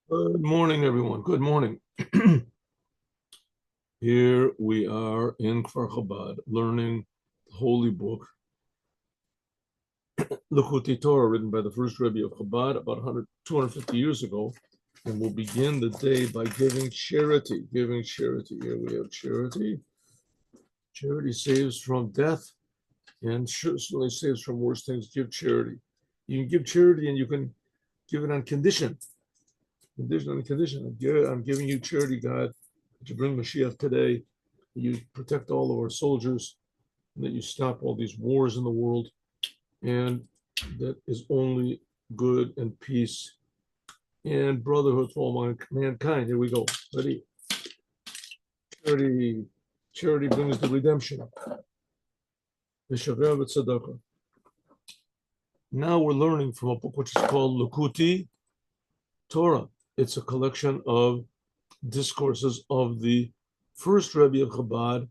Good morning, everyone. Good morning. Here we are in Kfar Chabad, learning the holy book, Likuti Torah, written by the first Rebbe of Chabad about 250 years ago. And we'll begin the day by giving charity. Giving charity. Here we have charity. Charity saves from death and certainly saves from worse things. Give charity. You can give charity and you can give it on condition. I'm giving you charity, God, that you bring Moshiach today, that you protect all of our soldiers, and that you stop all these wars in the world, and that is only good and peace and brotherhood for all mankind. Here we go. Ready? Charity, charity brings the redemption. Now we're learning from a book which is called Likuti Torah. It's a collection of discourses of the first Rebbe of Chabad,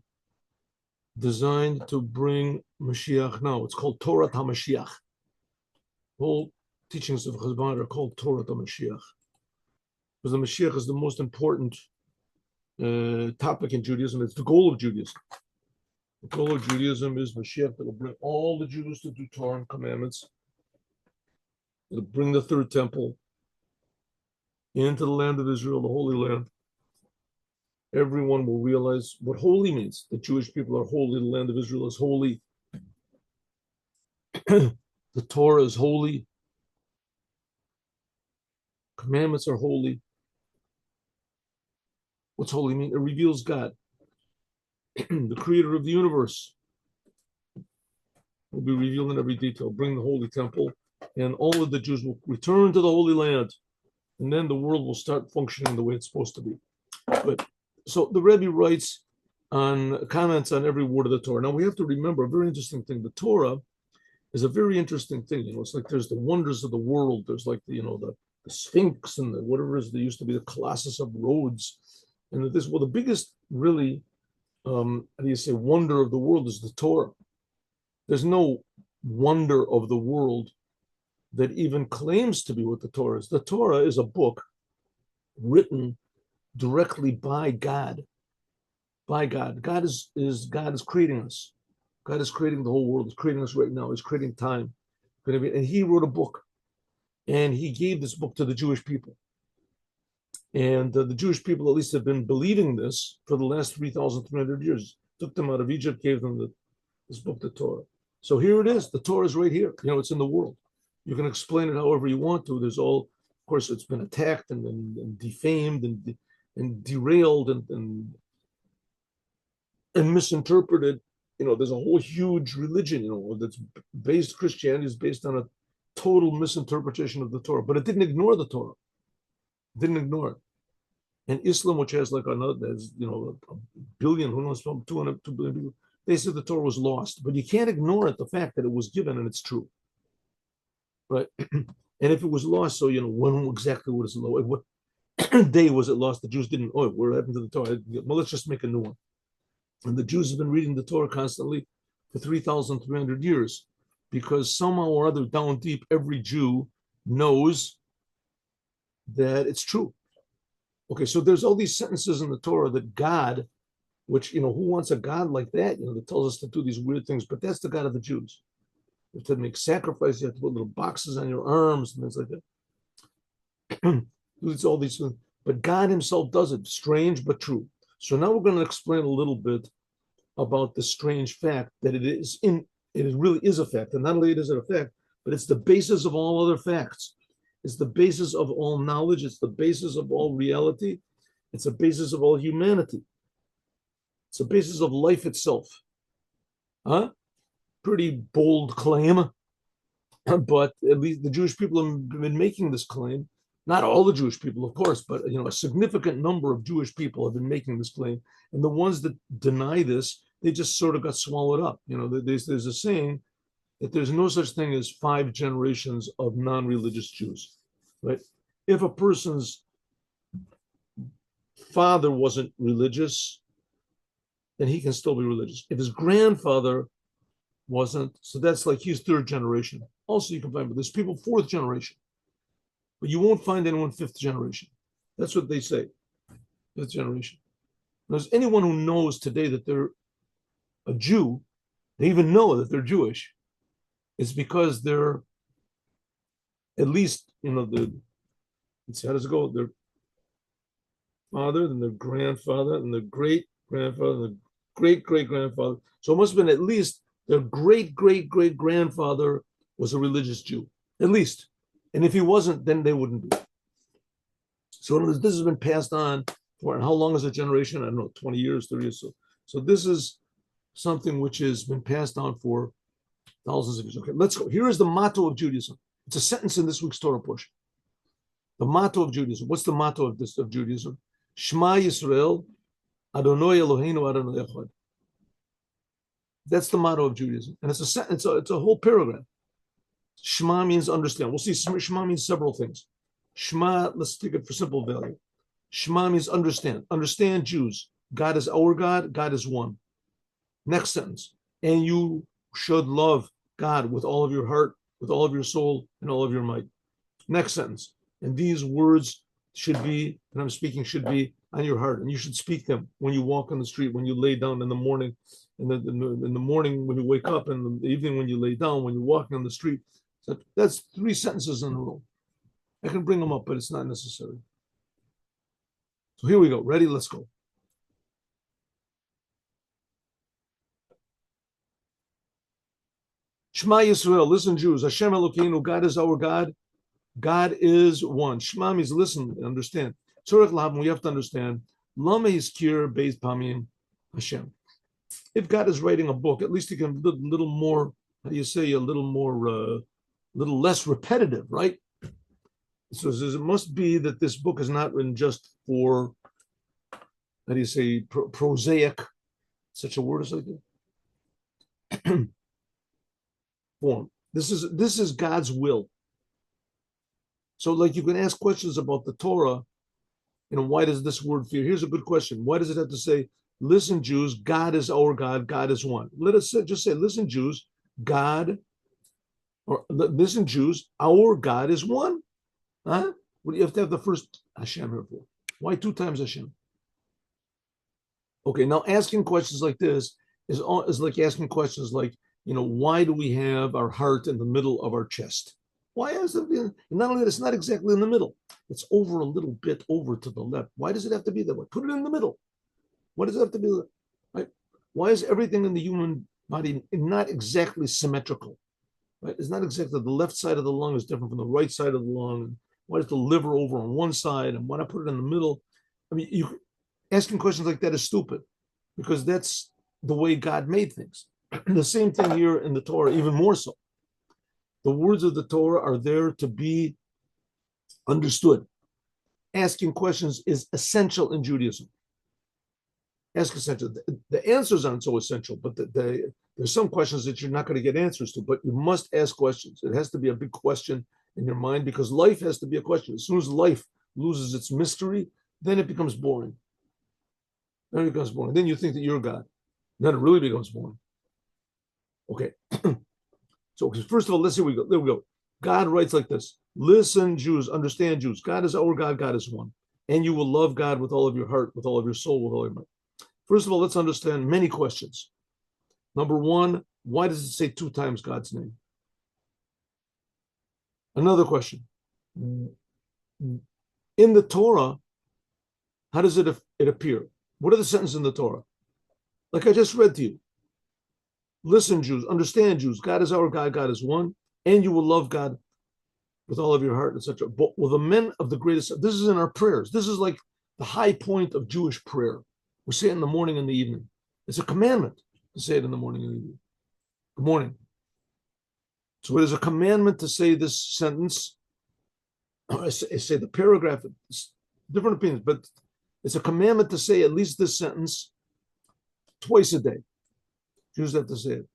designed to bring Moshiach now. It's called Torah HaMashiach. Whole teachings of Chabad are called Torah HaMashiach, because the Mashiach is the most important topic in Judaism. It's the goal of Judaism. The goal of Judaism is Mashiach that will bring all the Jews to do Torah and commandments. It'll bring the third temple into the land of Israel, the Holy Land. Everyone will realize what holy means. The Jewish people are holy. The land of Israel is holy. The Torah is holy. Commandments are holy. What's holy mean? It reveals God, the creator of the universe. Will be revealed in every detail. Bring the holy temple, and all of the Jews will return to the Holy Land, and then the world will start functioning the way it's supposed to be. But so the Rebbe writes on comments on every word of the Torah. Now we have to remember a very interesting thing. The Torah is a very interesting thing. It's like there's the wonders of the world. There's like the Sphinx and the whatever is there used to be the Colossus of Rhodes, and the biggest really how do you say wonder of the world is the Torah. There's no wonder of the world that even claims to be what the Torah is. The Torah is a book written directly by God. By God. God is creating us. God is creating the whole world. He's creating us right now. He's creating time. And he wrote a book. And he gave this book to the Jewish people. And the Jewish people at least have been believing this for the last 3,300 years. Took them out of Egypt, gave them this book, the Torah. So here it is. The Torah is right here. It's in the world. You can explain it however you want to. There's all, of course, it's been attacked and defamed and derailed and misinterpreted. There's a whole huge religion, that's based, Christianity is based on a total misinterpretation of the Torah, but it didn't ignore the Torah. It didn't ignore it. And Islam, which has like another, there's, a billion, who knows, 200, 2 billion people, they said the Torah was lost, but you can't ignore it, the fact that it was given and it's true. Right? And if it was lost, so, when exactly was it lost? What day was it lost? The Jews didn't, what happened to the Torah? Well, let's just make a new one. And the Jews have been reading the Torah constantly for 3,300 years, because somehow or other, down deep, every Jew knows that it's true. Okay, so there's all these sentences in the Torah that God, which, who wants a God like that, that tells us to do these weird things, but that's the God of the Jews. You have to make sacrifices, you have to put little boxes on your arms and things like that. It's all these things. But God himself does it, strange but true. So now we're going to explain a little bit about the strange fact that it really is a fact. And not only is it a fact, but it's the basis of all other facts. It's the basis of all knowledge. It's the basis of all reality. It's the basis of all humanity. It's the basis of life itself. Huh? Pretty bold claim, but at least the Jewish people have been making this claim. Not all the Jewish people, of course, but a significant number of Jewish people have been making this claim. And the ones that deny this, they just sort of got swallowed up. There's a saying that there's no such thing as 5 generations of non-religious Jews, right? If a person's father wasn't religious, then he can still be religious. If his grandfather wasn't, so that's like he's 3rd generation. Also, you can find, but there's people 4th generation, but you won't find anyone 5th generation. That's what they say, this generation. There's anyone who knows today that they're a Jew, they even know that they're Jewish, it's because they're at least, let's see, how does it go? Their father, then their grandfather, and their great grandfather, and their great great grandfather. So it must have been at least their great great great grandfather was a religious Jew, at least. And if he wasn't, then they wouldn't be. So this has been passed on for, and how long is a generation? I don't know, 20 years, 30 years. So this is something which has been passed on for thousands of years. Okay, let's go. Here is the motto of Judaism. It's a sentence in this week's Torah portion. The motto of Judaism. What's the motto of Judaism? Shema Yisrael, Adonai Eloheinu Adonai Echad. That's the motto of Judaism, and it's a sentence. It's a whole paragraph. Shema means understand. We'll see. Shema means several things. Shema, let's take it for simple value. Shema means understand. Understand, Jews. God is our God. God is one. Next sentence. And you should love God with all of your heart, with all of your soul, and all of your might. Next sentence. And these words should be, and I'm speaking, should be on your heart. And you should speak them when you walk on the street, when you lay down in the morning, in the morning when you wake up, and in the evening when you lay down, when you're walking on the street. So that's 3 sentences in a row. I can bring them up, but it's not necessary. So here we go. Ready? Let's go. Shema Yisrael, listen, Jews. Hashem Elokeinu, God is our God. God is one. Shema means listen, understand. Tzorech lahavim, we have to understand. Lama yizkir beis pamim Hashem. If God is writing a book, at least he can be a little more, how do you say, a little less repetitive, right? So it must be that this book is not written just for, how do you say, prosaic, such a word as like that? Form. This is God's will. So, like, you can ask questions about the Torah. Why does this word fear? Here's a good question. Why does it have to say, listen, Jews, God is our God, God is one? Let us just say, listen, Jews, God, or listen, Jews, our God is one. Huh? What do you have to have the first Hashem here for? Why 2 times Hashem? Okay, now asking questions like this is like asking questions like, why do we have our heart in the middle of our chest? Why is it? Not only that, it's not exactly in the middle. It's over a little bit over to the left. Why does it have to be that way? Put it in the middle. Why does it have to be right? Why is everything in the human body not exactly symmetrical? Right? It's not exactly the left side of the lung is different from the right side of the lung. Why is the liver over on one side and why not put it in the middle? I mean, asking questions like that is stupid because that's the way God made things. The same thing here in the Torah, even more so. The words of the Torah are there to be understood. Asking questions is essential in Judaism. Ask essential. The answers aren't so essential, but there's some questions that you're not going to get answers to, but you must ask questions. It has to be a big question in your mind because life has to be a question. As soon as life loses its mystery, then it becomes boring. Then you think that you're God. Then it really becomes boring. Okay. So first of all, let's see. There we go. God writes like this. Listen, Jews, understand, Jews. God is our God. God is one. And you will love God with all of your heart, with all of your soul, with all your might. First of all, let's understand many questions. Number 1, why does it say 2 times God's name? Another question. In the Torah, how does it appear? What are the sentences in the Torah? Like I just read to you. Listen, Jews, understand, Jews, God is our God, God is one, and you will love God with all of your heart, etc. But with the men of the greatest, this is in our prayers. This is like the high point of Jewish prayer. We say it in the morning and the evening. It's a commandment to say it in the morning and the evening. Good morning. So it is a commandment to say this sentence. I say the paragraph, different opinions, but it's a commandment to say at least this sentence twice a day. Jews have to say it.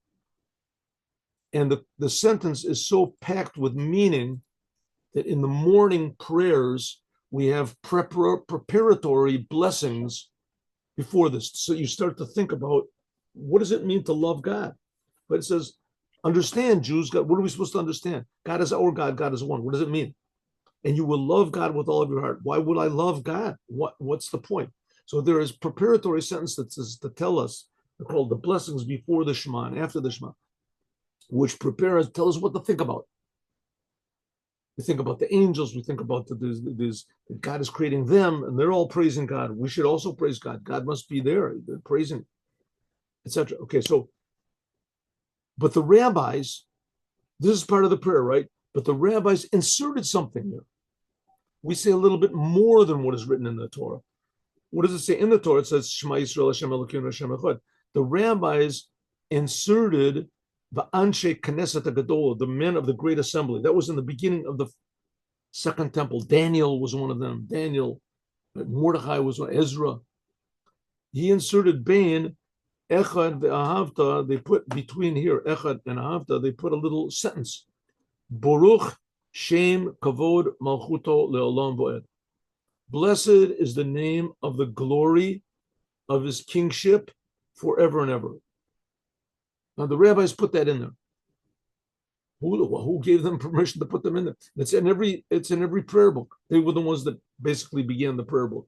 And the sentence is so packed with meaning that in the morning prayers, we have preparatory blessings before this. So you start to think about, what does it mean to love God? But it says, understand, Jews, God, what are we supposed to understand? God is our God, God is one. What does it mean? and you will love God with all of your heart. Why would I love God? What's the point? So there is preparatory sentence that says to tell us, they're called the blessings before the Shema and after the Shema, which prepare us, tell us what to think about. We think about the angels. We think about that God is creating them, and they're all praising God. We should also praise God. God must be there. They're praising, etc. Okay, so, but the rabbis, this is part of the prayer, right? But the rabbis inserted something here. We say a little bit more than what is written in the Torah. What does it say in the Torah? It says Shema Yisrael Hashem Elokeinu Hashem Echad. The rabbis inserted the Anshe Knesset HaGadol, the men of the great assembly. That was in the beginning of the second temple. Daniel was one of them. Daniel, Mordechai was one. Ezra. He inserted Bain, Echad ve'ahavta. They put between here, Echad and Ahavta, they put a little sentence. Baruch Shem Kavod Malchuto Le'olam Vo'ed. Blessed is the name of the glory of his kingship forever and ever. Now the rabbis put that in there. Who gave them permission to put them in there? It's in every prayer book. They were the ones that basically began the prayer book.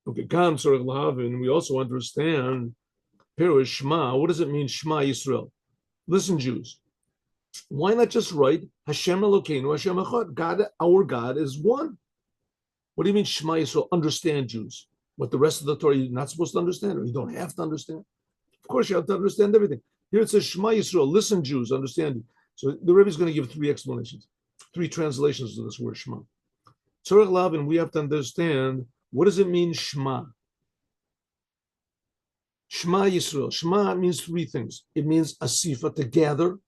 Okay, and we also understand Perush Shema. What does it mean, Shema Yisrael? Listen, Jews. Why not just write Hashem Elokeinu Hashem Echad? God, our God, is one. What do you mean Shema Yisrael? Understand, Jews. What the rest of the Torah you're not supposed to understand, or you don't have to understand? Of course, you have to understand everything. Here it says Shema Yisrael. Listen, Jews, understand. So the Rebbe is going to give three explanations, three translations of this word Shema. Tzorech Lavin, we have to understand, what does it mean Shema? Shema Yisrael. Shema means three things. It means asifa, to gather.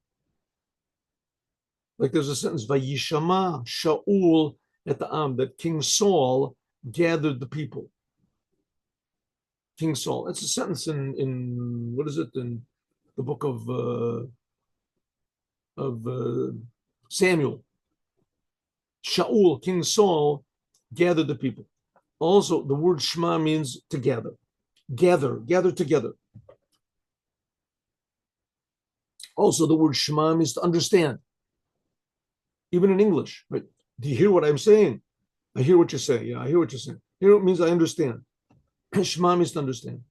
Like there's a sentence, Vayishama Shaul at the Am, that King Saul gathered the people. King Saul. That's a sentence in what is it, in the book of Samuel. Shaul, King Saul, gathered the people. Also, the word Shema means to gather. Gather together. Also, the word Shema means to understand. Even in English, right? Do you hear what I'm saying? I hear what you're saying. Yeah, I hear what you're saying. Here it means I understand. Shema means to understand.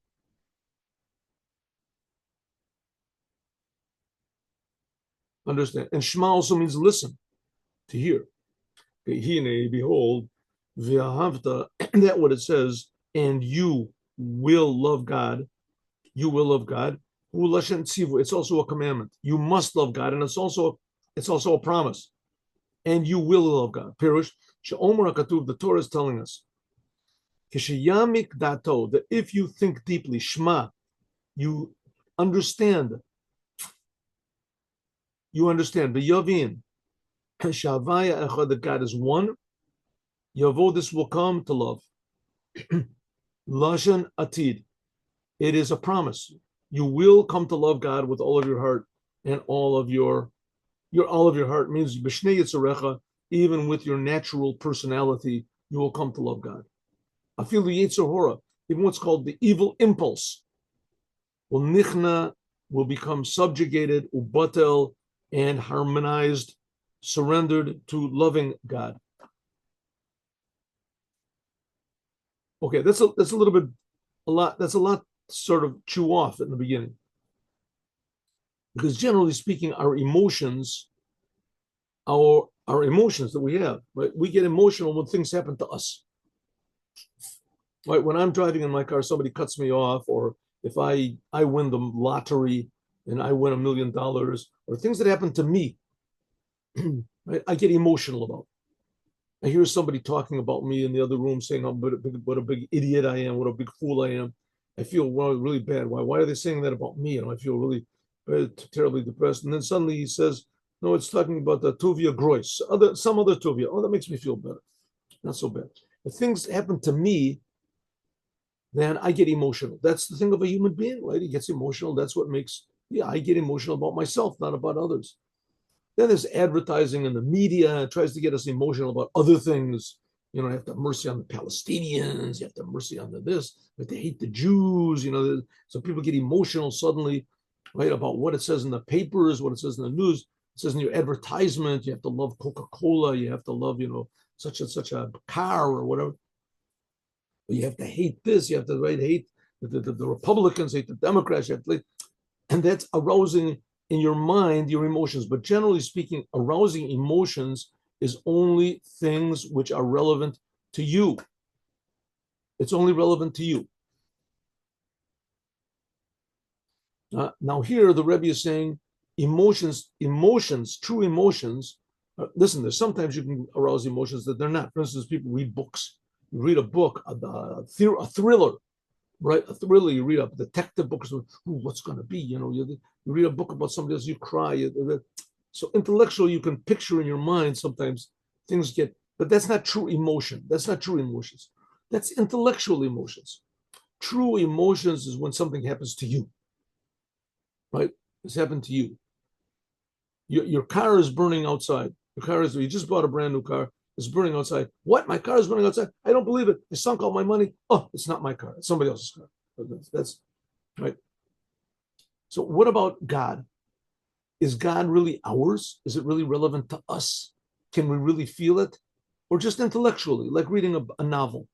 Understand. And Shema also means listen, to hear. Okay, behold, v'ahavta, that what it says, and you will love God. You will love God. It's also a commandment. You must love God, and it's also a promise. And you will love God. Pirush, she'omer HaKatuv, the Torah is telling us, Kishiyamik dato, that if you think deeply, Shema, you understand, V'yavin, Shavaya Echad, that God is one, Yavo, this will come to love. Lashon Atid, it is a promise. You will come to love God with all of your heart and all of your heart means b'shnei yitzarecha, even with your natural personality, you will come to love God. Afilu yetzer hora, even what's called the evil impulse, will become subjugated, ubatel, and harmonized, surrendered to loving God. Okay, that's a lot to sort of chew off in the beginning. Because generally speaking, our emotions that we have, right? We get emotional when things happen to us. Right? When I'm driving in my car, somebody cuts me off, or if I win the lottery and I win $1 million, or things that happen to me, right? I get emotional about. I hear somebody talking about me in the other room saying, oh, what a big idiot I am, what a big fool I am. I feel really bad. Why are they saying that about me? I feel really terribly depressed. And then suddenly he says, no, it's talking about the Tuvia Grois, some other Tuvia. Oh, that makes me feel better. Not so bad. If things happen to me, then I get emotional. That's the thing of a human being, right? He gets emotional. That's what makes, I get emotional about myself, not about others. Then there's advertising in the media. It tries to get us emotional about other things. You have to have mercy on the Palestinians. You have to have mercy on this. You have to hate the Jews. So people get emotional suddenly, right, about what it says in the papers, what it says in the news. says in your advertisement, you have to love Coca-Cola, you have to love, such and such a car or whatever. You have to hate this, you have to hate the Republicans, hate the Democrats, you have to, and that's arousing in your mind your emotions. But generally speaking, arousing emotions is only things which are relevant to you. It's only relevant to you. Now here the Rebbe is saying emotions, true emotions. Listen, there's sometimes you can arouse emotions that they're not. For instance, people read books. You read a book, a thriller, right? A thriller. You read a detective book. So, what's going to be? You read a book about somebody else. You cry. So intellectually, you can picture in your mind sometimes things get, but that's not true emotion. That's not true emotions. That's intellectual emotions. True emotions is when something happens to you, right? It's happened to you. Your car is burning outside. You just bought a brand new car. It's burning outside. What? My car is burning outside? I don't believe it. I sunk all my money. Oh, it's not my car. It's somebody else's car. That's right. So what about God? Is God really ours? Is it really relevant to us? Can we really feel it? Or just intellectually, like reading a novel,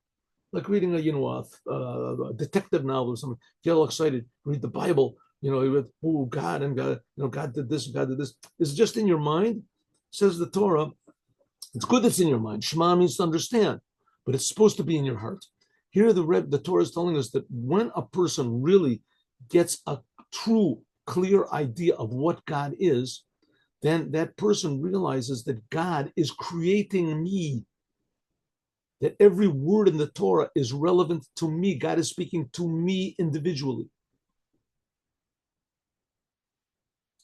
like reading a detective novel or something. Get all excited, read the Bible, oh, God, and God, God did this, God did this. It's just in your mind, says the Torah. It's good that it's in your mind. Shema means to understand, but it's supposed to be in your heart. Here the Torah is telling us that when a person really gets a true, clear idea of what God is, then that person realizes that God is creating me, that every word in the Torah is relevant to me. God is speaking to me individually.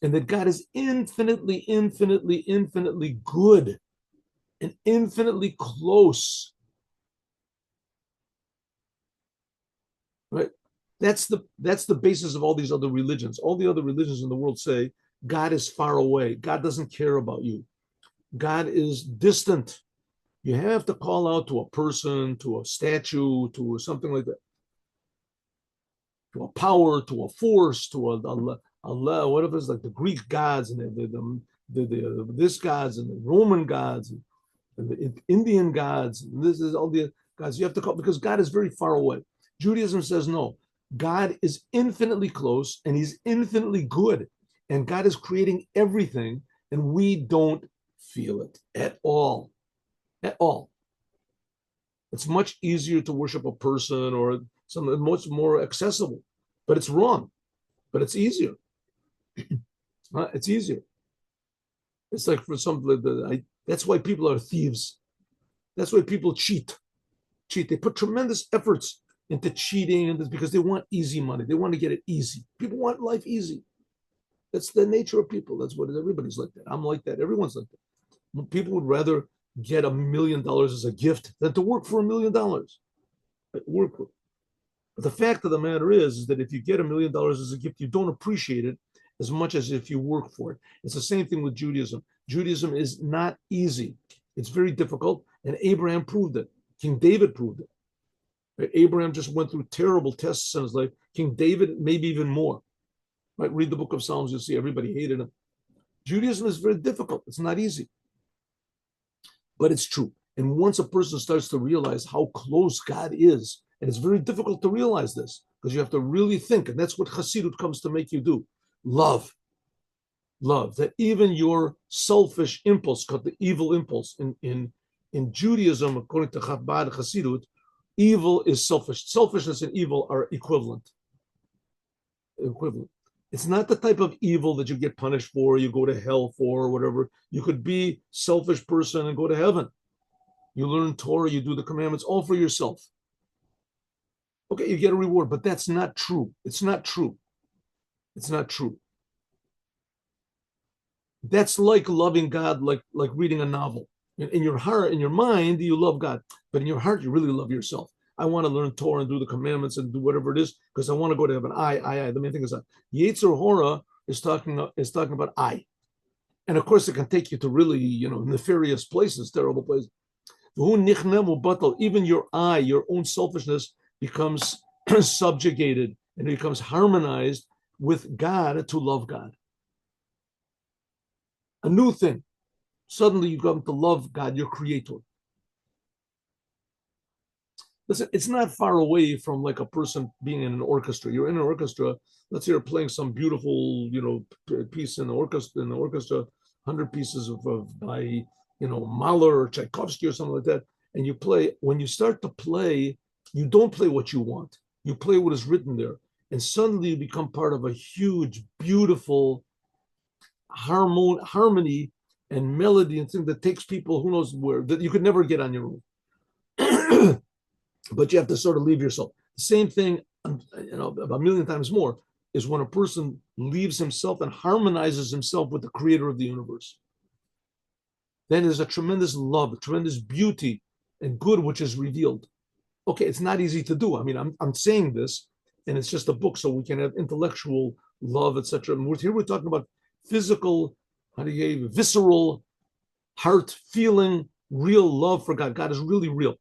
And that God is infinitely, infinitely, infinitely good and infinitely close. Right? That's the basis of all these other religions. All the other religions in the world say God is far away. God doesn't care about you. God is distant. You have to call out to a person, to a statue, to something like that, to a power, to a force, to a whatever it's like the Greek gods and the this gods and the Roman gods and the Indian gods. And this is all the gods you have to call, because God is very far away. Judaism says no. God is infinitely close and he's infinitely good. And God is creating everything and we don't feel it at all. At all. It's much easier to worship a person or something much more accessible, but it's wrong. But it's easier. It's easier. It's like for something that's why people are thieves. That's why people cheat. They put tremendous efforts into cheating, and because they want easy money. They want to get it easy. People want life easy. That's the nature of people. That's what everybody's like that. I'm like that. Everyone's like that. People would rather get $1 million as a gift than to work for $1 million. Work for it. But the fact of the matter is that if you get $1 million as a gift, you don't appreciate it as much as if you work for it. It's the same thing with Judaism. Judaism is not easy. It's very difficult, and Abraham proved it. King David proved it. Right? Abraham just went through terrible tests in his life. King David, maybe even more. Right? Read the book of Psalms, you'll see everybody hated him. Judaism is very difficult. It's not easy. But it's true. And once a person starts to realize how close God is, and it's very difficult to realize this because you have to really think, and that's what Chassidut comes to make you do. Love, that even your selfish impulse, called the evil impulse, in Judaism, according to Chabad Chassidut, evil is selfish. Selfishness and evil are equivalent. It's not the type of evil that you get punished for, you go to hell for, or whatever. You could be selfish person and go to heaven. You learn Torah, you do the commandments, all for yourself. Okay, you get a reward, but that's not true. It's not true. It's not true. That's like loving God, like reading a novel. In your heart, in your mind, you love God, but in your heart, you really love yourself. I want to learn Torah and do the commandments and do whatever it is because I want to go to heaven. I. The main thing is that Yetzer Hora is talking about I, and of course it can take you to really nefarious places, terrible places. Even your I, your own selfishness, becomes subjugated and it becomes harmonized with God to love God. a new thing. Suddenly you come to love God, your creator. Listen, it's not far away from like a person being in an orchestra. You're in an orchestra. Let's say you're playing some beautiful, piece in the orchestra. In the orchestra, 100 pieces of by Mahler or Tchaikovsky or something like that. And you play. When you start to play, you don't play what you want. You play what is written there, and suddenly you become part of a huge, beautiful harmony and melody and thing that takes people who knows where that you could never get on your own. But you have to sort of leave yourself. The same thing, about a million times more, is when a person leaves himself and harmonizes himself with the creator of the universe. Then there's a tremendous love, a tremendous beauty and good which is revealed. Okay, it's not easy to do. I mean, I'm saying this, and it's just a book, so we can have intellectual love, etc. Here we're talking about physical, visceral, heart feeling, real love for God. God is really real.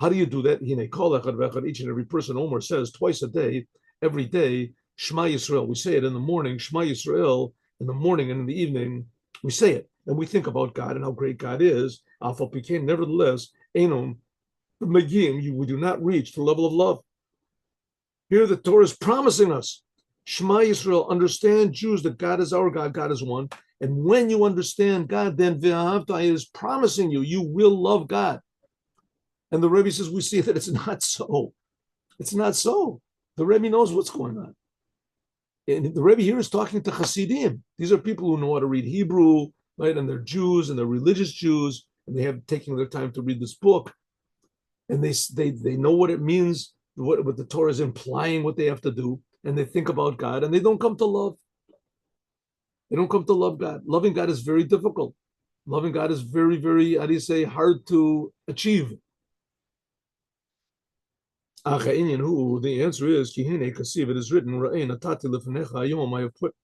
How do you do that? Each and every person, Omer says twice a day, every day, Shema Yisrael. We say it in the morning, Shema Yisrael, in the morning and in the evening, we say it. And we think about God and how great God is. Alpha became, nevertheless, Enom, we do not reach the level of love. Here the Torah is promising us, Shema Yisrael, understand, Jews, that God is our God, God is one. And when you understand God, then V'ahavta is promising you, you will love God. And the Rebbe says, we see that it's not so. It's not so. The Rebbe knows what's going on. And the Rebbe here is talking to Hasidim. These are people who know how to read Hebrew, right? And they're Jews and they're religious Jews, and they have taken their time to read this book. And they know what it means, what the Torah is implying, what they have to do, and they think about God, and they don't come to love. They don't come to love God. Loving God is very difficult. Loving God is very, very, hard to achieve. The answer is, it is written, I have put.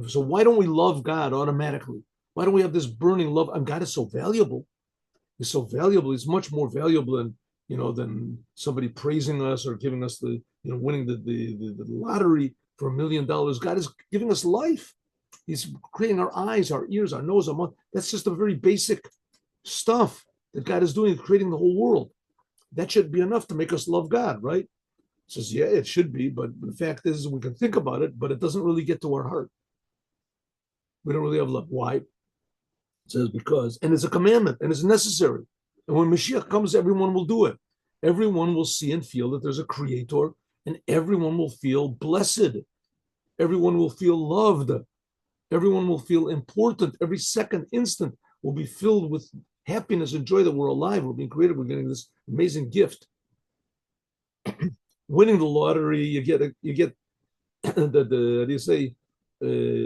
So why don't we love God automatically? Why don't we have this burning love? And God is so valuable. He's so valuable. He's much more valuable than somebody praising us or giving us winning the lottery for $1 million. God is giving us life. He's creating our eyes, our ears, our nose, our mouth. That's just a very basic stuff that God is doing, creating the whole world. That should be enough to make us love God, right? He says, yeah, it should be, but the fact is we can think about it, but it doesn't really get to our heart. We don't really have love. Why? It says because, and it's a commandment, and it's necessary. And when Mashiach comes, everyone will do it. Everyone will see and feel that there's a creator, and everyone will feel blessed. Everyone will feel loved. Everyone will feel important. Every second instant will be filled with happiness and joy that we're alive, we're being created, we're getting this amazing gift. Winning the lottery, you get the how do you say,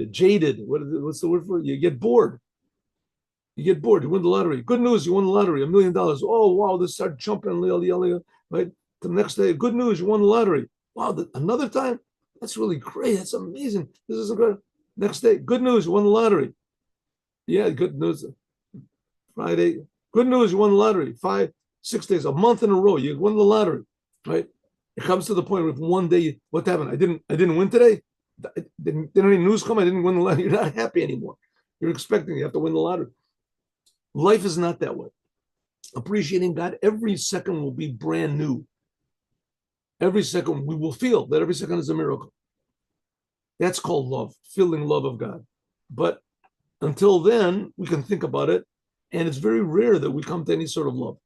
jaded. What's the word for it? You get bored. You get bored. You win the lottery. Good news, you won the lottery, $1 million. Oh wow, they start jumping, right? The next day, good news, you won the lottery. Wow, another time, that's really great. That's amazing. This is great. Next day, good news, you won the lottery. Yeah, good news. Friday, good news, you won the lottery. 5, 6 days, a month in a row, you won the lottery, right? It comes to the point where if one day, what happened? I didn't win today. Didn't any news come? I didn't win the lottery. You're not happy anymore. You're expecting you have to win the lottery. Life is not that way. Appreciating God, every second will be brand new. Every second we will feel that every second is a miracle. That's called love, feeling love of God. But until then, we can think about it, and it's very rare that we come to any sort of love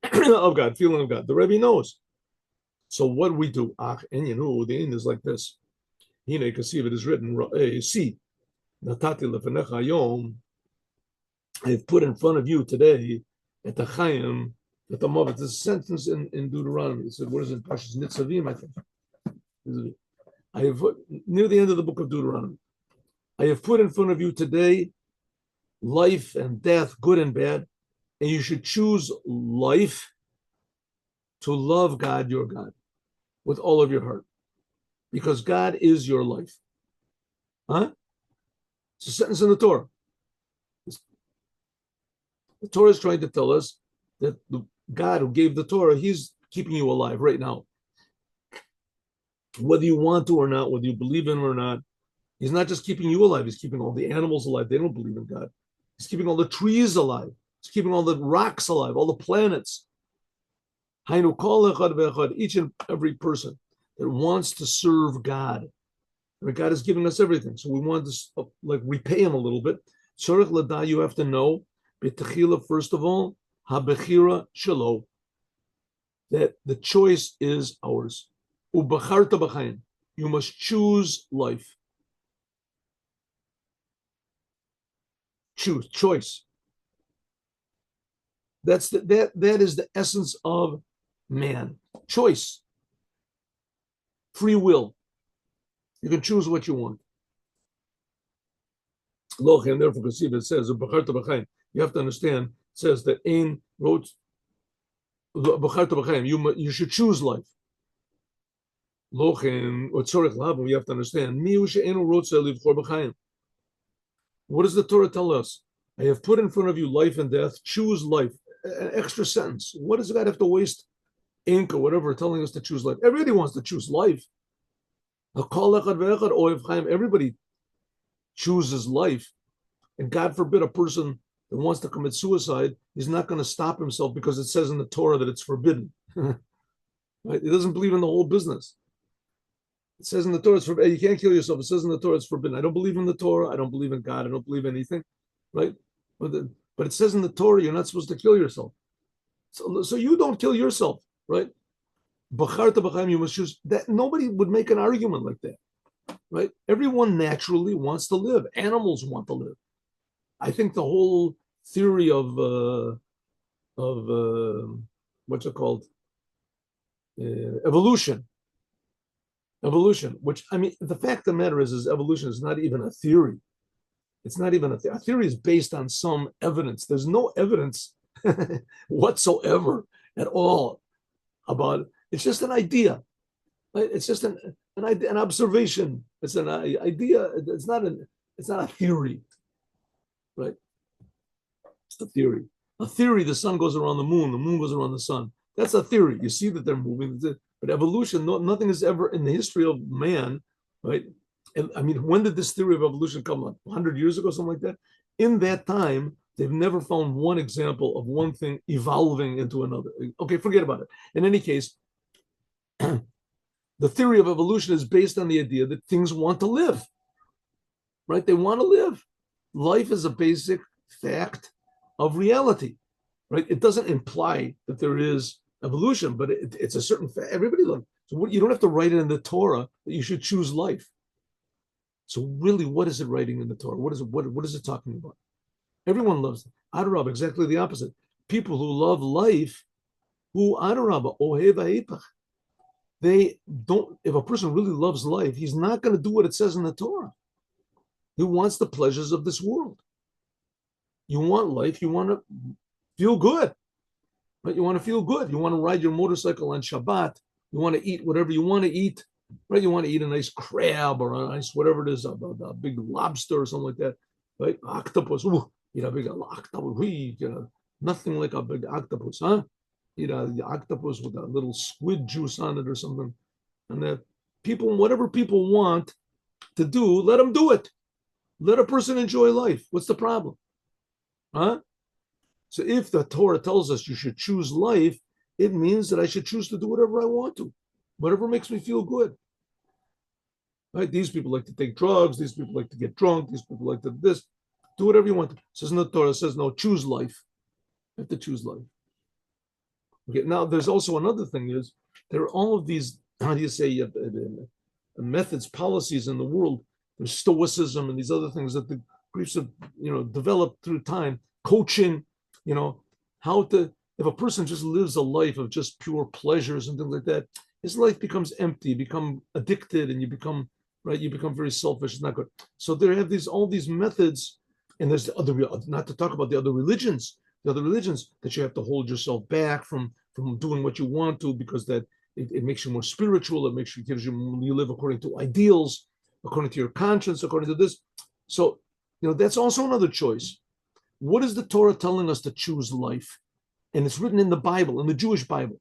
of God, feeling of God. The Rebbe knows. So what we do, and the end is like this. You can see if it is written, see, Natati lefenecha hayom, I have put in front of you today at the Chaim, at the Mavet. There's a sentence in Deuteronomy. It said, what is it? Parshas Nitzavim, I think. I have put, near the end of the book of Deuteronomy, I have put in front of you today life and death, good and bad, and you should choose life to love God, your God, with all of your heart, because God is your life. Huh? It's a sentence in the Torah. The Torah is trying to tell us that the God who gave the Torah, he's keeping you alive right now. Whether you want to or not, whether you believe in him or not, he's not just keeping you alive, he's keeping all the animals alive. They don't believe in God. He's keeping all the trees alive. He's keeping all the rocks alive, all the planets. Each and every person that wants to serve God. God is giving us everything. So we want to like repay him a little bit. You have to know, first of all, habechira shelo, that the choice is ours. You must choose life. Choose, choice. That is the essence of man. Choice. Free will. You can choose what you want. And therefore, it says, you have to understand, it says that Ain wrote, you should choose life. You have to understand, what does the Torah tell us? I have put in front of you life and death, choose life. An extra sentence. What does God have to waste ink or whatever telling us to choose life? Everybody wants to choose life. Everybody chooses life. And God forbid a person that wants to commit suicide, he's not going to stop himself because it says in the Torah that it's forbidden. Right? He doesn't believe in the whole business. It says in the Torah, it's forbidden. You can't kill yourself. It says in the Torah, it's forbidden. I don't believe in the Torah. I don't believe in God. I don't believe anything. Right? But it says in the Torah, you're not supposed to kill yourself. So you don't kill yourself. Right? You must choose that. Nobody would make an argument like that. Right? Everyone naturally wants to live. Animals want to live. I think the whole theory of what's it called? Evolution, which, I mean, the fact of the matter is evolution is not even a theory. It's not even a theory. A theory is based on some evidence. There's no evidence whatsoever at all about it. It's just an idea. Right? It's just an observation. It's an idea. It's not a theory. Right? It's a theory. A theory, the sun goes around the moon goes around the sun. That's a theory. You see that they're moving. But evolution, nothing is ever in the history of man, right? And I mean, when did this theory of evolution come up? 100 years ago, something like that? In that time, they've never found one example of one thing evolving into another. Okay, forget about it. In any case, the theory of evolution is based on the idea that things want to live, right? They want to live. Life is a basic fact of reality, right? It doesn't imply that there is evolution, but it's a certain fact. Everybody loves. So you don't have to write it in the Torah that you should choose life. So really, what is it writing in the Torah? What is it talking about? Everyone loves it. Adarab, exactly the opposite. People who love life, who Adarab, ohev ha'ipach. They don't. If a person really loves life, he's not going to do what it says in the Torah. He wants the pleasures of this world. You want life. You want to feel good. Right? You want to feel good. You want to ride your motorcycle on Shabbat. You want to eat whatever you want to eat. Right? You want to eat a nice crab or a nice whatever it is, a big lobster or something like that. Right? Octopus. Ooh, eat a big octopus. Nothing like a big octopus, huh? Eat the octopus with a little squid juice on it or something. And that whatever people want to do, let them do it. Let a person enjoy life. What's the problem? Huh? So if the Torah tells us you should choose life, it means that I should choose to do whatever I want to, whatever makes me feel good. Right? These people like to take drugs. These people like to get drunk. These people like to do this. Do whatever you want. It says no, Torah says no, choose life. You have to choose life. Okay. Now, there's also another thing is there are all of these, how do you say, methods, policies in the world. There's stoicism and these other things that the Greeks have, developed through time. Coaching, how to, if a person just lives a life of just pure pleasures and things like that, his life becomes empty, become addicted, and you become very selfish. It's not good. So there have all these methods, and there's the other, not to talk about the other religions that you have to hold yourself back from doing what you want to, because that it makes you more spiritual. You live according to ideals, according to your conscience, according to this. So, that's also another choice. What is the Torah telling us to choose life? And it's written in the Bible, in the Jewish Bible.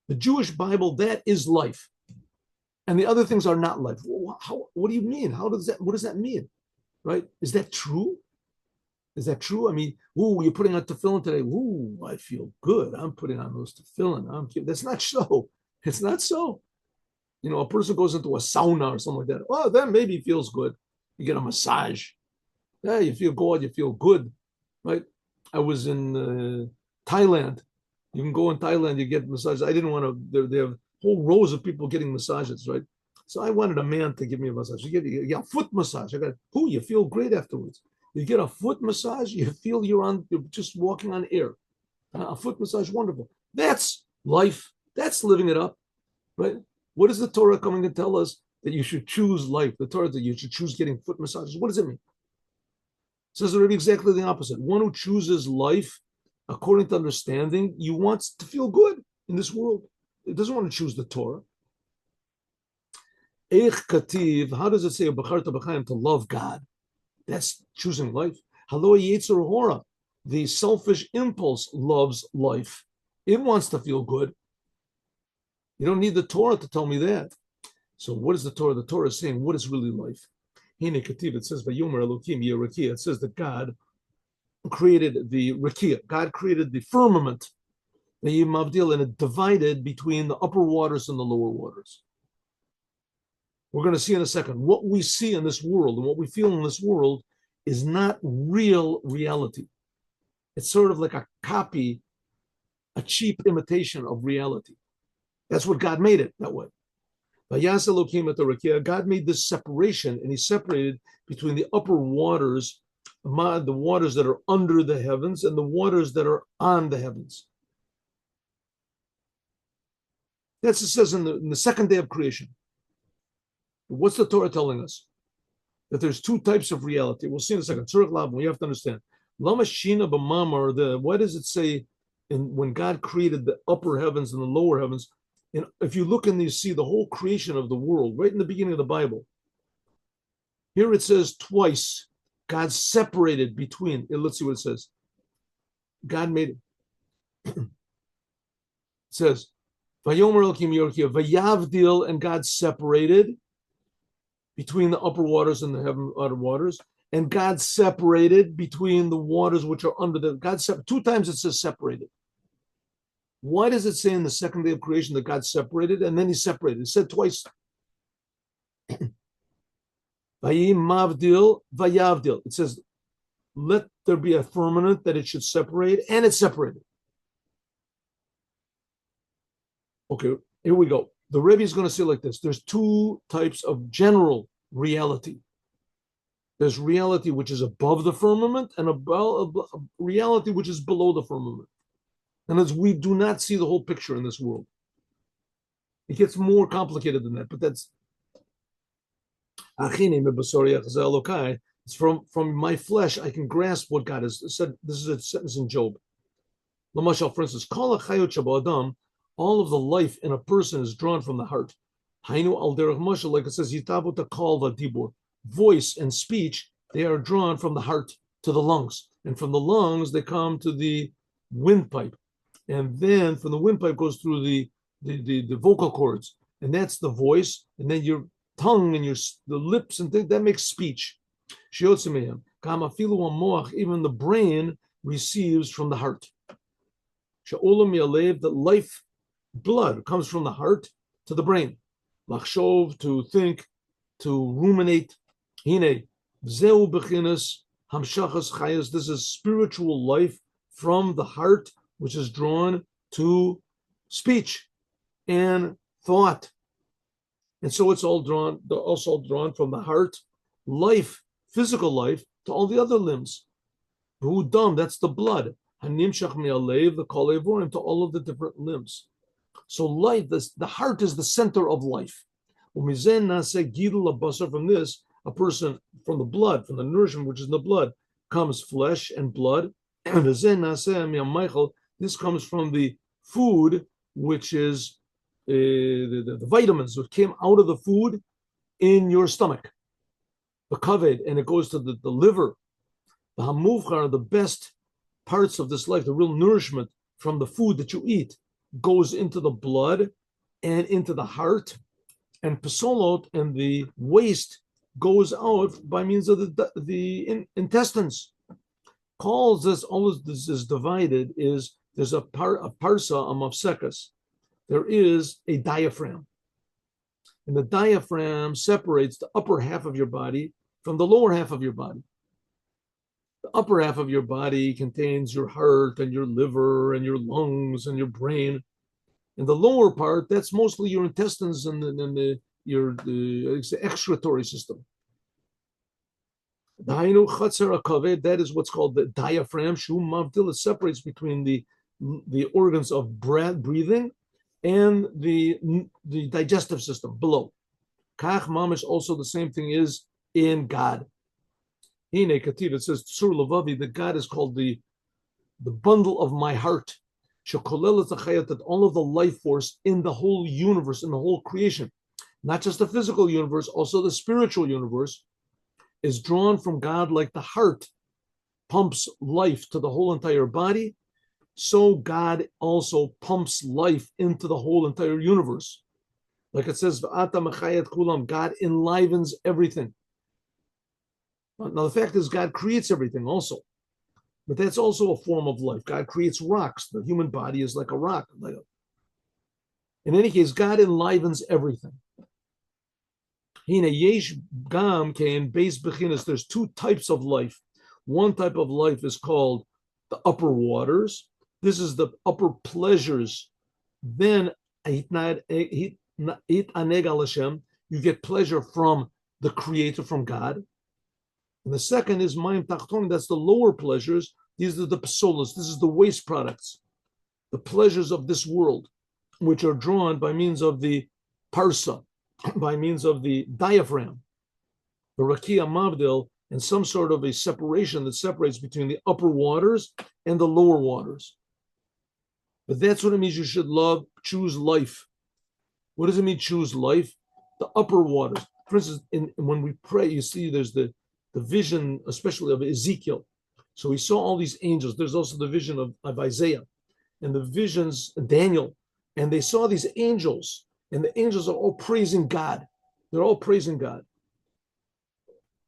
The Jewish Bible, that is life. And the other things are not life. What do you mean? What does that mean? Right? Is that true? Is that true? I mean, ooh, you're putting on tefillin today. Ooh, I feel good. I'm putting on those tefillin. That's not so. It's not so. A person goes into a sauna or something like that. Oh, that maybe feels good. You get a massage. Yeah, you feel good. You feel good, right? I was in Thailand. You can go in Thailand, you get massages. I didn't want to. They have whole rows of people getting massages, right? So I wanted a man to give me a massage. You get a foot massage. You feel great afterwards. You get a foot massage, you feel you're just walking on air. A foot massage, wonderful. That's life. That's living it up, right? What is the Torah coming to tell us? That you should choose life. The Torah that you should choose getting foot massages. What does it mean? It says already exactly the opposite. One who chooses life according to understanding, he wants to feel good in this world. It doesn't want to choose the Torah. Eich kativ, how does it say to love God? That's choosing life. Halo yetzer hora, the selfish impulse loves life. It wants to feel good. You don't need the Torah to tell me that. So what is the Torah? The Torah is saying what is really life. It says it says that God created the rakia. God created the firmament, the mavdil, and it divided between the upper waters and the lower waters. We're going to see in a second. What we see in this world and what we feel in this world is not real reality. It's sort of like a copy, a cheap imitation of reality. That's what God made it that way. God made this separation, and he separated between the upper waters, the waters that are under the heavens, and the waters that are on the heavens. That's what it says in the second day of creation. What's the Torah telling us? That there's two types of reality. We'll see in a second. We have to understand. Why does it say when God created the upper heavens and the lower heavens? And if you look and you see the whole creation of the world, right in the beginning of the Bible, here it says twice, God separated between, let's see what it says. God made it. It says, Vayomer Elokim Yorkia, Vayavdil, and God separated between the upper waters and the outer waters, and God separated between the waters which are under the, two times it says separated. Why does it say in the second day of creation that God separated and then he separated? It said twice. Vayimavdil, vayavdil. It says, let there be a firmament that it should separate, and it separated. Okay, here we go. The Rebbe is going to say like this. There's two types of general reality. There's reality which is above the firmament, and a reality which is below the firmament. And as we do not see the whole picture in this world. It gets more complicated than that, but that's it's from my flesh, I can grasp what God has said. This is a sentence in Job. Lamashal, for instance, all of the life in a person is drawn from the heart. Like it says, voice and speech, they are drawn from the heart to the lungs. And from the lungs, they come to the windpipe. And then from the windpipe goes through the vocal cords. And that's the voice. And then your tongue and the lips and things, that makes speech. Even the brain receives from the heart. The life, blood, comes from the heart to the brain. Lachshov, to think, to ruminate. This is spiritual life from the heart, which is drawn to speech and thought. And so it's also drawn from the heart, life, physical life, to all the other limbs. That's the blood. The to all of the different limbs. So life, the heart is the center of life. From this, a person, from the blood, from the nourishment which is in the blood, comes flesh and blood. This comes from the food, which is the vitamins which came out of the food in your stomach. The kaved, and it goes to the liver. The hamuvchar, the best parts of this life, the real nourishment from the food that you eat, goes into the blood and into the heart, and pesolot, and the waste goes out by means of the intestines. calls this, all of this is divided, is there's a parsa, a mafsekas. There is a diaphragm. And the diaphragm separates the upper half of your body from the lower half of your body. The upper half of your body contains your heart and your liver and your lungs and your brain. And the lower part, that's mostly your intestines and the excretory system. That is what's called the diaphragm. It separates between the organs of breathing and the digestive system below. Kach mamish, also the same thing is in God. It says that God is called the bundle of my heart. That all of the life force in the whole universe, in the whole creation, not just the physical universe, also the spiritual universe, is drawn from God like the heart pumps life to the whole entire body. So God also pumps life into the whole entire universe. Like it says, God enlivens everything. Now, the fact is, God creates everything also. But that's also a form of life. God creates rocks. The human body is like a rock. In any case, God enlivens everything. There's two types of life. One type of life is called the upper waters. This is the upper pleasures. Then you get pleasure from the Creator, from God. And the second is Mayim Tachtonim, that's the lower pleasures. These are the psolas, this is the waste products, the pleasures of this world, which are drawn by means of the parsa, by means of the diaphragm, the rakia mavdil, and some sort of a separation that separates between the upper waters and the lower waters. But that's what it means you should choose life. What does it mean, choose life? The upper waters. For instance, when we pray, you see there's the vision, especially of Ezekiel. So he saw all these angels. There's also the vision of Isaiah and the visions of Daniel. And they saw these angels, and the angels are all praising God. They're all praising God.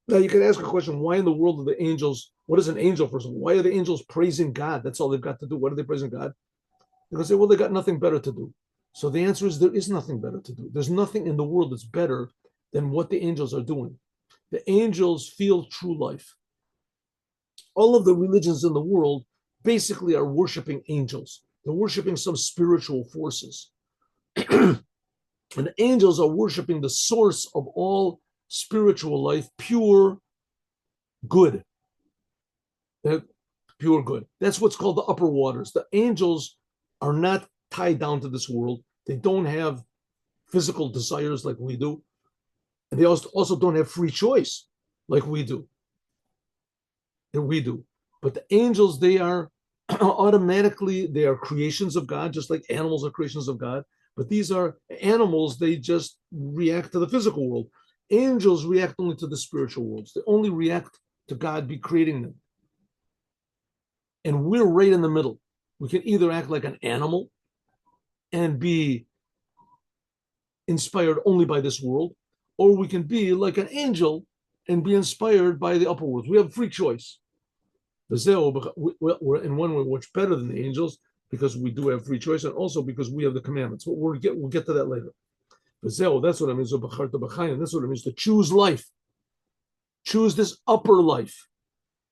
Now you can ask a question, why in the world are the angels, what is an angel first of all? Why are the angels praising God? That's all they've got to do. What are they praising God? They're going to say, well, they got nothing better to do. So the answer is there is nothing better to do. There's nothing in the world that's better than what the angels are doing. The angels feel true life. All of the religions in the world basically are worshiping angels. They're worshiping some spiritual forces. And the angels are worshiping the source of all spiritual life, pure good. Pure good. That's what's called the upper waters. The angels are not tied down to this world. They don't have physical desires like we do. And they also don't have free choice like we do. But the angels, they are automatically, they are creations of God, just like animals are creations of God. But these are animals, they just react to the physical world. Angels react only to the spiritual worlds. They only react to God be creating them. And we're right in the middle. We can either act like an animal and be inspired only by this world, or we can be like an angel and be inspired by the upper worlds. We have free choice. We're in one way much better than the angels because we do have free choice, and also because we have the commandments. We'll get to that later. That's what it means. That's what it means to choose life. Choose this upper life.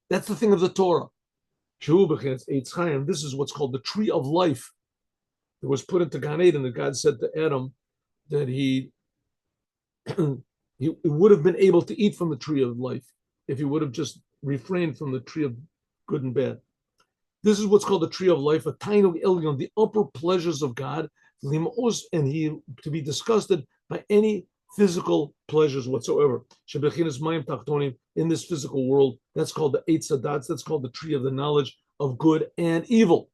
That's the thing of the Torah. This is what's called the tree of life. It was put into Gan Eden, and God said to Adam that he would have been able to eat from the tree of life if he would have just refrained from the tree of good and bad. This is what's called the tree of life, a tainug elyon, the upper pleasures of God, and he to be disgusted by any physical pleasures whatsoever. In this physical world, that's called the Eitz Hadat, that's called the tree of the knowledge of good and evil.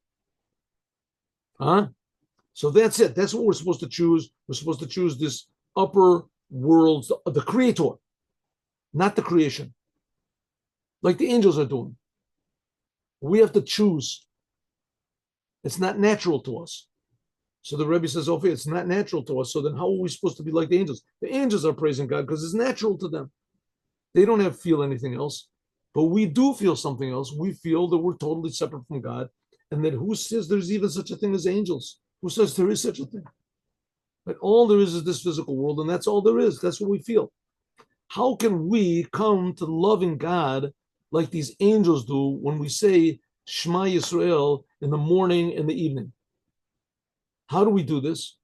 So that's it. That's what we're supposed to choose. We're supposed to choose this upper world, the creator, not the creation, like the angels are doing. We have to choose. It's not natural to us. So the Rebbe says, okay, it's not natural to us. So then how are we supposed to be like the angels? The angels are praising God because it's natural to them. They don't feel anything else. But we do feel something else. We feel that we're totally separate from God, and that who says there's even such a thing as angels? Who says there is such a thing? But all there is this physical world, and that's all there is. That's what we feel. How can we come to loving God like these angels do when we say Shema Yisrael in the morning and the evening? How do we do this?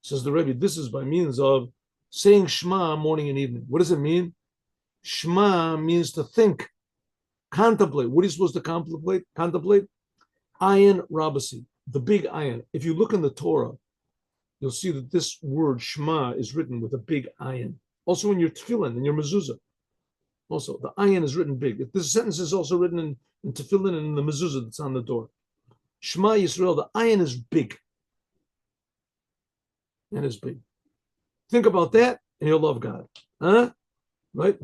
Says the Rebbe, this is by means of saying Shema morning and evening. What does it mean? Shema means to think, contemplate. What are you supposed to contemplate? Ayin Rabasi, the big ayin. If you look in the Torah, you'll see that this word Shema is written with a big ayin. Also in your tefillin, in your mezuzah. Also, the ayin is written big. This sentence is also written in tefillin and in the mezuzah that's on the door. Shema Yisrael, the ayin is big. And is big. Think about that, and you'll love God. Huh? Right?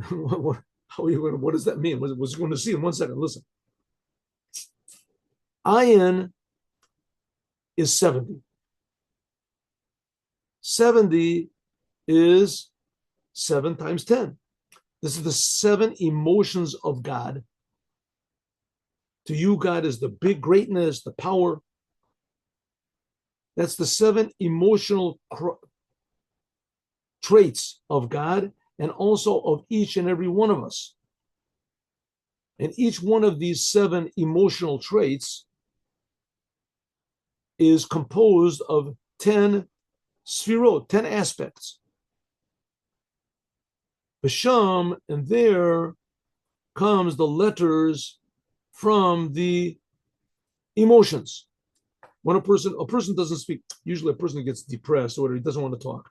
What does that mean? What's going to see in 1 second? Listen. Ayin is 70. 70 is 7 times 10. This is the 7 emotions of God. To you, God is the big greatness, the power. That's the 7 emotional traits of God, and also of each and every one of us. And each one of these 7 emotional traits is composed of 10 sfirot, 10 aspects. B'sham, and there comes the letters from the emotions. When a person doesn't speak, usually a person gets depressed or he doesn't want to talk,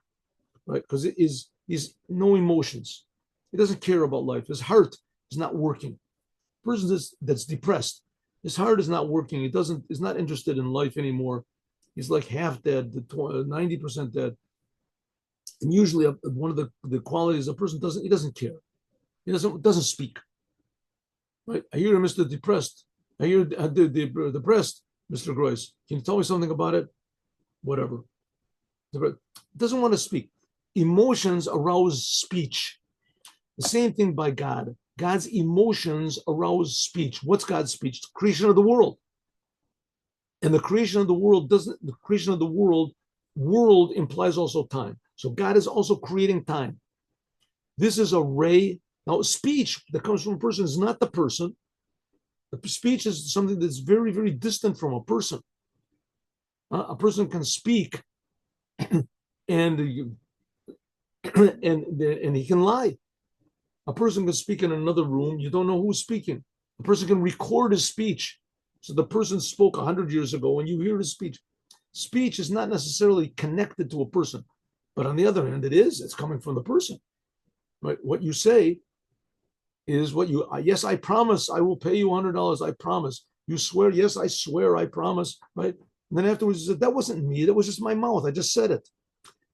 right? Because he's no emotions. He doesn't care about life. His heart is not working. A person that's depressed, his heart is not working. Is not interested in life anymore. He's like half dead, 90% dead. And usually one of the qualities a person doesn't care. He doesn't speak. Right? I hear Mr. Depressed. I hear depressed, Mr. Groys. Can you tell me something about it? Whatever. Doesn't want to speak. Emotions arouse speech. The same thing by God. God's emotions arouse speech. What's God's speech? The creation of the world. And the creation of the world implies also time. So God is also creating time. This is a ray. Now, speech that comes from a person is not the person. The speech is something that's very, very distant from a person. A person can speak and he can lie. A person can speak in another room. You don't know who's speaking. A person can record his speech. So the person spoke 100 years ago and you hear his speech. Speech is not necessarily connected to a person. But on the other hand, it's coming from the person. Right? What you say is yes, I promise I will pay you $100. I promise. You swear, yes, I swear, I promise. Right? And then afterwards you said, that wasn't me. That was just my mouth. I just said it.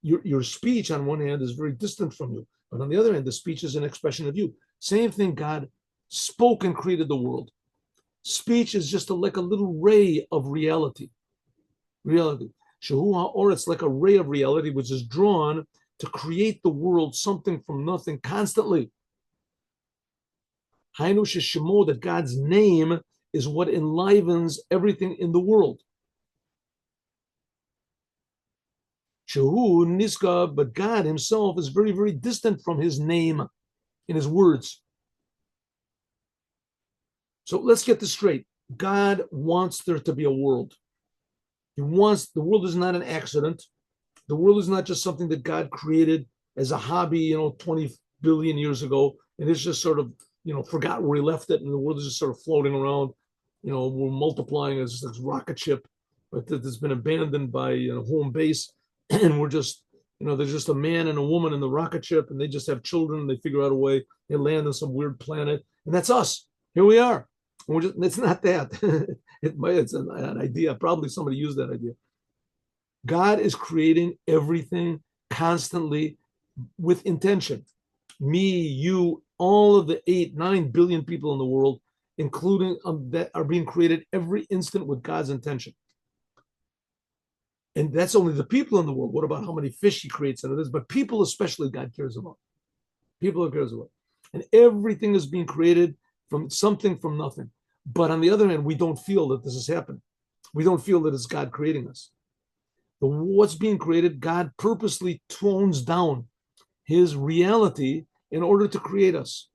Your speech on one hand is very distant from you. But on the other hand, the speech is an expression of you. Same thing, God spoke and created the world. Speech is just like a little ray of reality. Shehu ha'or, it's like a ray of reality which is drawn to create the world, something from nothing, constantly. Hainu sheshemo, that God's name is what enlivens everything in the world. Shehu niska, but God himself is very, very distant from his name in his words. So let's get this straight. God wants there to be a world. The world is not an accident. The world is not just something that God created as a hobby, 20 billion years ago, and it's just sort of, forgot where he left it, and the world is just sort of floating around. We're multiplying as this rocket ship, but that's been abandoned by home base, and we're just, there's just a man and a woman in the rocket ship, and they just have children, and they figure out a way. They land on some weird planet, and that's us. Here we are. It's not that. It's an idea. Probably somebody used that idea. God is creating everything constantly with intention. Me, you, all of the 8-9 billion people in the world, including that are being created every instant with God's intention. And that's only the people in the world. What about how many fish he creates out of this? But people especially God cares about. People he cares about. And everything is being created from something from nothing. But on the other hand, we don't feel that this is happening. We don't feel that it's God creating us. But what's being created, God purposely tones down his reality in order to create us.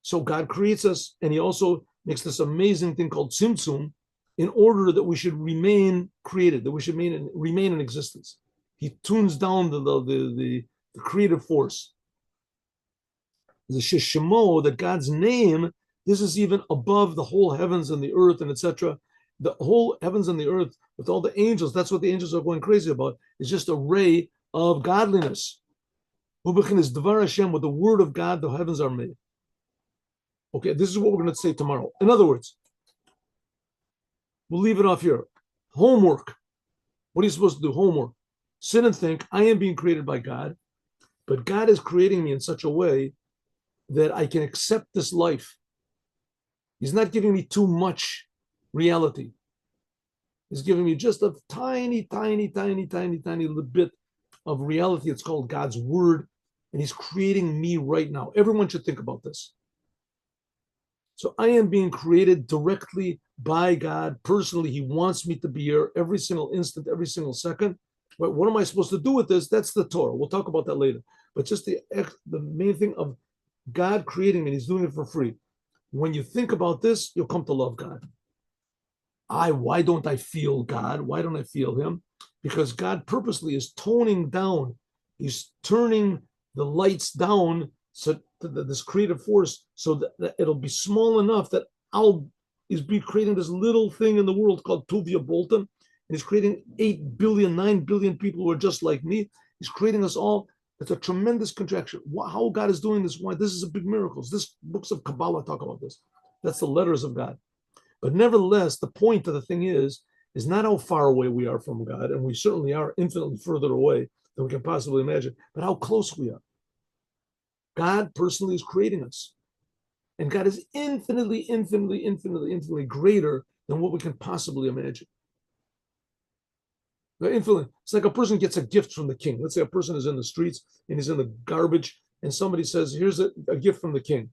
So God creates us, and he also makes this amazing thing called tzimtzum in order that we should remain created, that we should remain in existence. He tunes down the creative force. The shishimo, that God's name, this is even above the whole heavens and the earth and etc. The whole heavens and the earth with all the angels, that's what the angels are going crazy about, is just a ray of godliness. Is Dvar Hashem, with the word of God, the heavens are made. Okay, this is what we're going to say tomorrow. In other words, we'll leave it off here. Homework. What are you supposed to do? Homework. Sit and think, I am being created by God, but God is creating me in such a way that I can accept this life. He's not giving me too much reality. He's giving me just a tiny little bit of reality. It's called God's word, and he's creating me right now. Everyone should think about this. So I am being created directly by God personally. He wants me to be here every single instant, every single second. But what am I supposed to do with this? That's the Torah. We'll talk about that later. But just the main thing of God creating me, and he's doing it for free. When you think about this, you'll come to love God. Why don't I feel God? Why don't I feel him? Because God purposely is toning down. He's turning the lights down, so this creative force, so that it'll be small enough that he's be creating this little thing in the world called Tuvia Bolton, and he's creating 8 billion, 9 billion people who are just like me. He's creating us all. It's a tremendous contraction. How God is doing this? Why? This is a big miracle. This books of Kabbalah talk about this. That's the letters of God. But nevertheless, the point of the thing is not how far away we are from God, and we certainly are infinitely further away than we can possibly imagine, but how close we are. God personally is creating us. And God is infinitely greater than what we can possibly imagine. Infinitely. It's like a person gets a gift from the king. Let's say a person is in the streets and he's in the garbage, and somebody says, here's a gift from the king.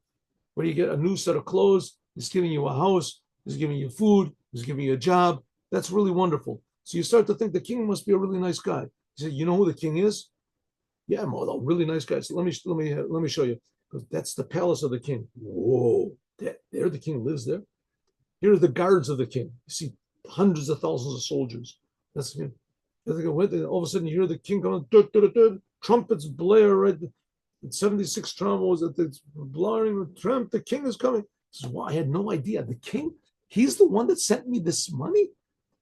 What do you get? A new set of clothes. He's giving you a house. He's giving you food. He's giving you a job. That's really wonderful. So you start to think the king must be a really nice guy. You say, you know who the king is? Yeah, I'm a really nice guy. So let me show you. Because that's the palace of the king. Whoa, there the king lives there. Here are the guards of the king. You see hundreds of thousands of soldiers. That's him. All of a sudden you hear the king coming, trumpets blare, right? 76 trumpets, it's blaring, Trump, the king is coming. This is why I had no idea. The king, he's the one that sent me this money.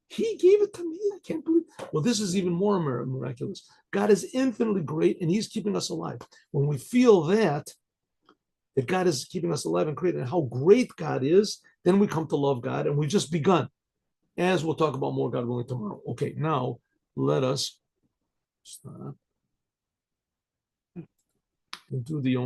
He gave it to me. I can't believe it. Well, this is even more miraculous. God is infinitely great, and he's keeping us alive. When we feel that God is keeping us alive and creating, and how great God is, then we come to love God, and we've just begun. As we'll talk about more, God willing, tomorrow. Okay, now let us stop and do the